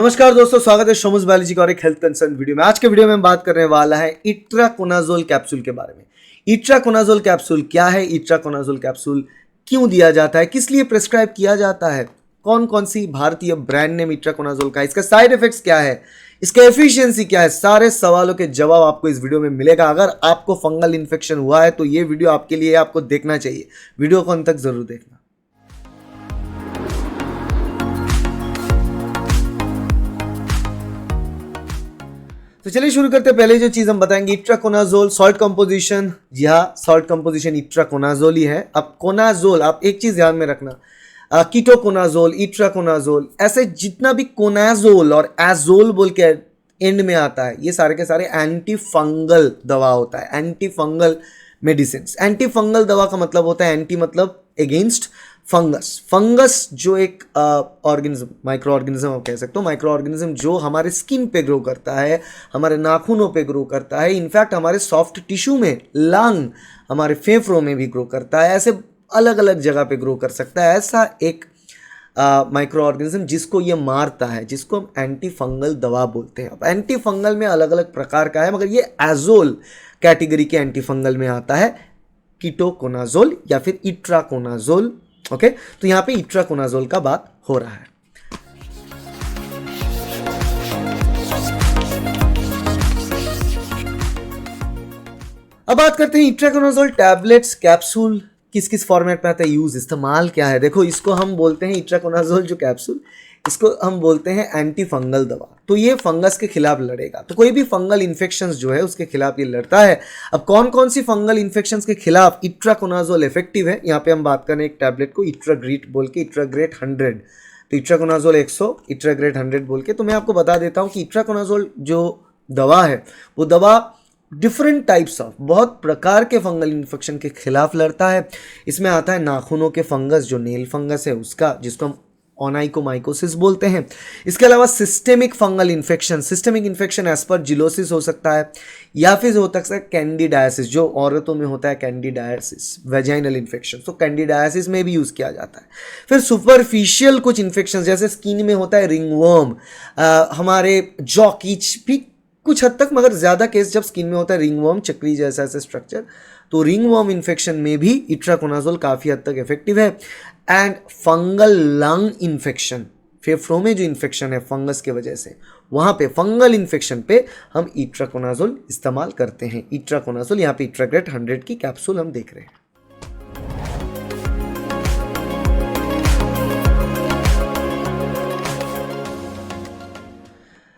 नमस्कार दोस्तों, स्वागत है शोमस बायोलॉजी का और एक हेल्थ कंसर्न वीडियो में। आज के वीडियो में हम बात करने वाला है इट्राकोनाजोल कैप्सूल के बारे में। इट्राकोनाजोल कैप्सूल क्या है, इट्राकोनाजोल कैप्सूल क्यों दिया जाता है, किस लिए प्रिस्क्राइब किया जाता है, कौन कौन सी भारतीय ब्रांड नेम इट्राकोनाजोल का, इसका साइड इफेक्ट्स क्या है, इसका एफिशिएंसी क्या है, सारे सवालों के जवाब आपको इस वीडियो में मिलेगा। अगर आपको फंगल इन्फेक्शन हुआ है तो ये वीडियो आपके लिए, आपको देखना चाहिए। वीडियो को अंत तक जरूर देखना। तो चलिए शुरू करते हैं। पहले जो चीज हम बताएंगे, इट्राकोनाजोल सॉल्ट कंपोजिशन। जी हाँ, सॉल्ट कंपोजिशन इट्राकोनाजोल ही है। अब कोनाजोल, आप एक चीज ध्यान में रखना, कीटोकोनाजोल, इट्राकोनाजोल, ऐसे जितना भी कोनाजोल और एजोल बोल के एंड में आता है, ये सारे के सारे एंटी फंगल दवा होता है। Anti fungal medicine. Anti fungal दवा का मतलब होता है, एंटी मतलब अगेंस्ट फंगस। फंगस जो एक ऑर्गेनिज्म, माइक्रो ऑर्गेनिज्म आप कह सकते हो, माइक्रो ऑर्गेनिज्म जो हमारे स्किन पे ग्रो करता है, हमारे नाखूनों पे ग्रो करता है, इनफैक्ट हमारे सॉफ्ट टिश्यू में, लंग, हमारे फेफड़ों में भी ग्रो करता है, ऐसे अलग अलग जगह पे ग्रो कर सकता है। ऐसा एक माइक्रो ऑर्गेनिज्म जिसको ये मारता है, जिसको हम एंटी फंगल दवा बोलते हैं। अब एंटी फंगल में अलग अलग प्रकार का है, मगर ये एजोल कैटेगरी के एंटी फंगल में आता है, कीटोकोनाजोल या फिर इट्राकोनाजोल। ओके, तो यहां पे इट्राकोनाजोल का बात हो रहा है। अब बात करते हैं इट्राकोनाजोल टैबलेट्स, कैप्सूल किस किस फॉर्मेट में आता है, यूज, इस्तेमाल क्या है। देखो, इसको हम बोलते हैं इट्राकोनाजोल जो कैप्सूल, इसको हम बोलते हैं एंटी फंगल दवा। तो ये फंगस के खिलाफ लड़ेगा, तो कोई भी फंगल इन्फेक्शंस जो है उसके खिलाफ ये लड़ता है। अब कौन कौन सी फंगल इन्फेक्शंस के खिलाफ इट्राकोनाजोल इफेक्टिव है, यहाँ पे हम बात करें एक टैबलेट को इट्राग्रेट बोल के, इट्राग्रेट 100, तो इट्राकोनाजोल 100, इट्राग्रेट 100 बोल के। तो मैं आपको बता देता हूँ कि इट्राकोनाजोल जो दवा है वो दवा डिफरेंट टाइप्स ऑफ, बहुत प्रकार के फंगल इन्फेक्शन के खिलाफ लड़ता है। इसमें आता है नाखूनों के फंगस, जो नेल फंगस है उसका, जिसको हम ओनाइकोमाइकोसिस बोलते हैं। इसके अलावा systemic fungal infection, systemic infection aspergillosis हो सकता है, या फिर हो सकता है कैंडिडायसिस, जो औरतों में होता है कैंडिडायसिस, वेजाइनल इन्फेक्शन, तो कैंडिडायसिस में भी यूज किया जाता है। फिर सुपरफिशियल कुछ इन्फेक्शन, जैसे स्किन में होता है रिंगवर्म, हमारे जॉ कीच भी कुछ हद तक, मगर ज्यादा केस जब स्किन में होता है रिंगवर्म, चक्री जैसा ऐसा स्ट्रक्चर, तो रिंगवर्म इन्फेक्शन में भी इट्राकोनाजोल काफी हद तक इफेक्टिव है। एंड फंगल लंग इन्फेक्शन, फेफड़ों में जो इन्फेक्शन है फंगस के वजह से, वहां पे फंगल इन्फेक्शन पे हम इट्राकोनाजोल इस्तेमाल करते हैं। इट्राकोनाजोल, यहाँ पे इट्राग्रेट 100 की कैप्सूल हम देख रहे हैं।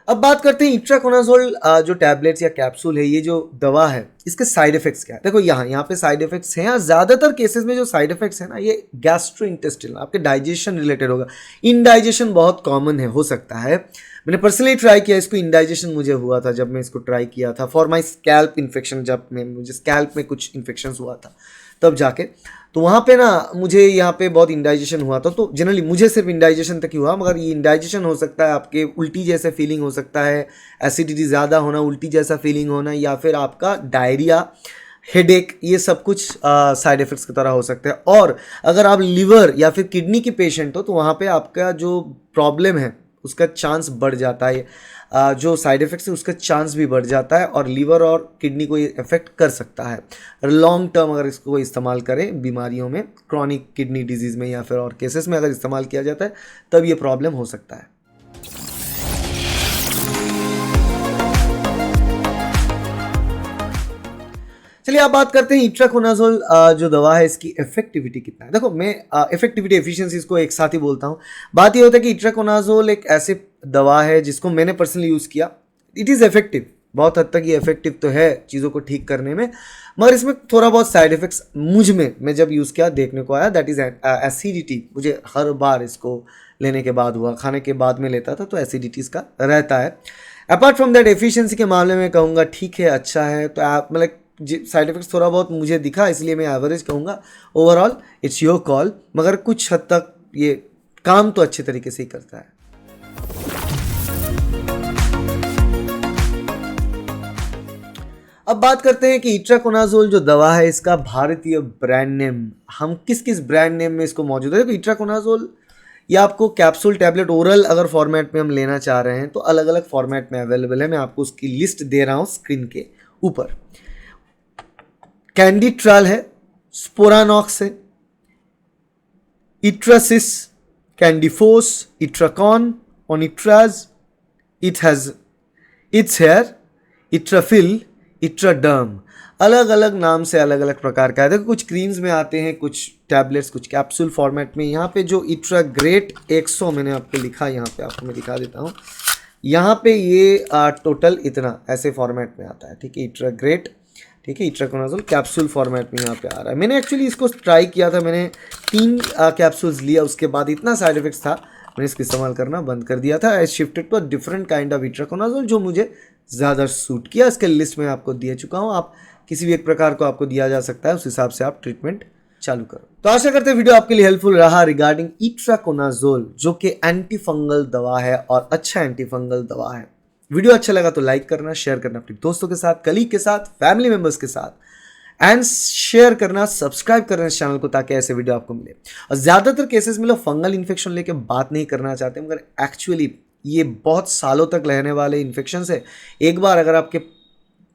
अब बात करते हैं इट्राकोनाजोल जो टैबलेट्स या कैप्सूल है, ये जो दवा है, इसके साइड इफेक्ट्स क्या है। देखो यहाँ पे साइड इफेक्ट्स हैं। ज्यादातर केसेस में जो साइड इफेक्ट्स है ना, ये गैस्ट्रोइंटेस्टाइनल, आपके डाइजेशन रिलेटेड होगा। इनडाइजेशन बहुत कॉमन है, हो सकता है। मैंने पर्सनली ट्राई किया इसको, इनडाइजेशन मुझे हुआ था जब मैं इसको ट्राई किया था फॉर माई स्कैल्प इन्फेक्शन, जब मुझे स्कैल्प में कुछ इन्फेक्शन हुआ था तब जाके, तो वहाँ पे ना मुझे यहाँ पे बहुत इंडाइजेशन हुआ था। तो जनरली मुझे सिर्फ इंडाइजेशन तक ही हुआ, मगर ये इंडाइजेशन हो सकता है, आपके उल्टी जैसे फीलिंग हो सकता है, एसिडिटी ज़्यादा होना, उल्टी जैसा फीलिंग होना, या फिर आपका डायरिया, हेडेक, ये सब कुछ साइड इफेक्ट्स की तरह हो सकते हैं। और अगर आप लिवर या फिर किडनी की पेशेंट हो तो वहाँ पे आपका जो प्रॉब्लम है उसका चांस बढ़ जाता है, जो साइड इफेक्ट्स है उसका चांस भी बढ़ जाता है, और लीवर और किडनी को ये इफेक्ट कर सकता है लॉन्ग टर्म। अगर इसको इस्तेमाल करें बीमारियों में, क्रॉनिक किडनी डिजीज़ में या फिर और केसेस में अगर इस्तेमाल किया जाता है, तब ये प्रॉब्लम हो सकता है। चलिए आप बात करते हैं इट्राकोनाजोल जो दवा है, इसकी इफेक्टिविटी कितना है। देखो, मैं इफेक्टिविटी एफिशिएंसी इसको एक साथ ही बोलता हूँ। बात ये होता है कि इट्राकोनाजोल एक ऐसी दवा है जिसको मैंने पर्सनली यूज़ किया। इट इज़ इफेक्टिव, बहुत हद तक ये इफेक्टिव तो है चीज़ों को ठीक करने में, मगर इसमें थोड़ा बहुत साइड इफेक्ट्स मुझ में, मैं जब यूज़ किया देखने को आया, दैट इज़ एसिडिटी। मुझे हर बार इसको लेने के बाद हुआ, खाने के बाद में लेता था तो एसिडिटी इसका रहता है। अपार्ट फ्रॉम दैट एफिशिएंसी के मामले में कहूँगा ठीक है, अच्छा है। तो आप मतलब साइड इफेक्ट्स थोड़ा बहुत मुझे दिखा, इसलिए मैं एवरेज कहूँगा। ओवरऑल इट्स योर कॉल, मगर कुछ हद तक ये काम तो अच्छे तरीके से ही करता है। अब बात करते हैं कि इट्राकोनाजोल जो दवा है, इसका भारतीय ब्रांड नेम, हम किस किस ब्रांड नेम में इसको मौजूद है। तो इट्राकोनाजोल ये आपको कैप्सूल टैबलेट ओरल अगर फॉर्मेट में हम लेना चाह रहे हैं तो अलग अलग फॉर्मेट में अवेलेबल है, मैं आपको उसकी लिस्ट दे रहा हूँ स्क्रीन के ऊपर। कैंडिट्राल है, स्पोरानॉक्स है, इट्रासिस, कैंडिफोस, इट्राकॉन, ओनिट्राज, इट्स हेयर, इट्राफिल, इट्राडर्म, अलग अलग नाम से अलग अलग प्रकार का है। देखो कुछ क्रीम्स में आते हैं, कुछ टैबलेट्स, कुछ कैप्सूल फॉर्मेट में। यहाँ पे जो इट्राग्रेट 100 मैंने आपको लिखा, यहाँ पे आपको मैं दिखा देता हूँ। यहाँ पे ये टोटल इतना ऐसे फॉर्मेट में आता है, ठीक है, इट्राग्रेट, ठीक है, इट्राकोनाजोल कैप्सूल फॉर्मेट में यहाँ पे आ रहा है। मैंने एक्चुअली इसको ट्राई किया था, मैंने 3 कैप्सूल्स लिया, उसके बाद इतना साइड इफेक्ट्स था, मैंने इसको इस्तेमाल करना बंद कर दिया था। I shifted to a different kind of itraconazole जो मुझे ज़्यादा सूट किया। इसके लिस्ट में आपको दे चुका हूँ, आप किसी भी एक प्रकार को आपको दिया जा सकता है, उस हिसाब से आप ट्रीटमेंट चालू करो। तो आशा करते हैं वीडियो आपके लिए हेल्पफुल रहा रिगार्डिंग इट्राकोनाजोल, जो कि एंटी फंगल दवा है और अच्छा एंटी फंगल दवा है। वीडियो अच्छा लगा तो लाइक करना, शेयर करना अपने दोस्तों के साथ, कलीग के साथ, फैमिली मेंबर्स के साथ, एंड शेयर करना, सब्सक्राइब करना इस चैनल को, ताकि ऐसे वीडियो आपको मिले। और ज़्यादातर केसेस में लोग फंगल इन्फेक्शन लेके बात नहीं करना चाहते, मगर एक्चुअली ये बहुत सालों तक रहने वाले इन्फेक्शन है। एक बार अगर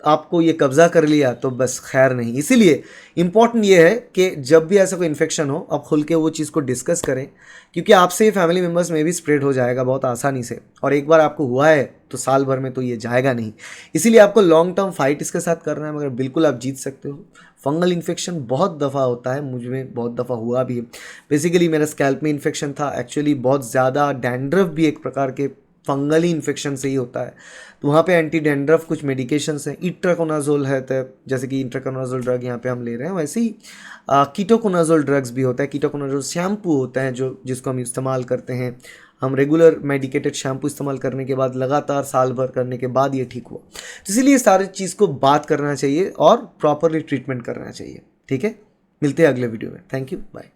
आपको ये कब्जा कर लिया तो बस खैर नहीं। इसीलिए इंपॉर्टेंट ये है कि जब भी ऐसा कोई इन्फेक्शन हो, आप खुल के वो चीज़ को डिस्कस करें, क्योंकि आपसे फैमिली मेम्बर्स में भी स्प्रेड हो जाएगा बहुत आसानी से। और एक बार आपको हुआ है तो साल भर में तो ये जाएगा नहीं। इसीलिए आपको लॉन्ग टर्म फाइट इसके साथ करना है, मगर बिल्कुल आप जीत सकते हो। फंगल इन्फेक्शन बहुत दफ़ा होता है, मुझ में बहुत दफ़ा हुआ भी है। बेसिकली मेरा स्कैल्प में इन्फेक्शन था, एक्चुअली बहुत ज़्यादा डैंड्रफ भी एक प्रकार के फंगली इन्फेक्शन से ही होता है, तो वहाँ पे एंटी डैंड्रफ कुछ मेडिकेशंस हैं। इट्राकोनाजोल है, तो जैसे कि इट्राकोनाजोल ड्रग यहाँ पे हम ले रहे हैं, वैसे ही कीटोकोनाजोल ड्रग्स भी होता है। कीटोकोनाजोल शैम्पू होता है जिसको हम इस्तेमाल करते हैं। हम रेगुलर मेडिकेटेड शैम्पू इस्तेमाल करने के बाद लगातार साल भर करने के बाद ये ठीक हुआ। तो इसीलिए सारी चीज़ को बात करना चाहिए और प्रॉपरली ट्रीटमेंट करना चाहिए। ठीक है, मिलते हैं अगले वीडियो में। Thank you, bye.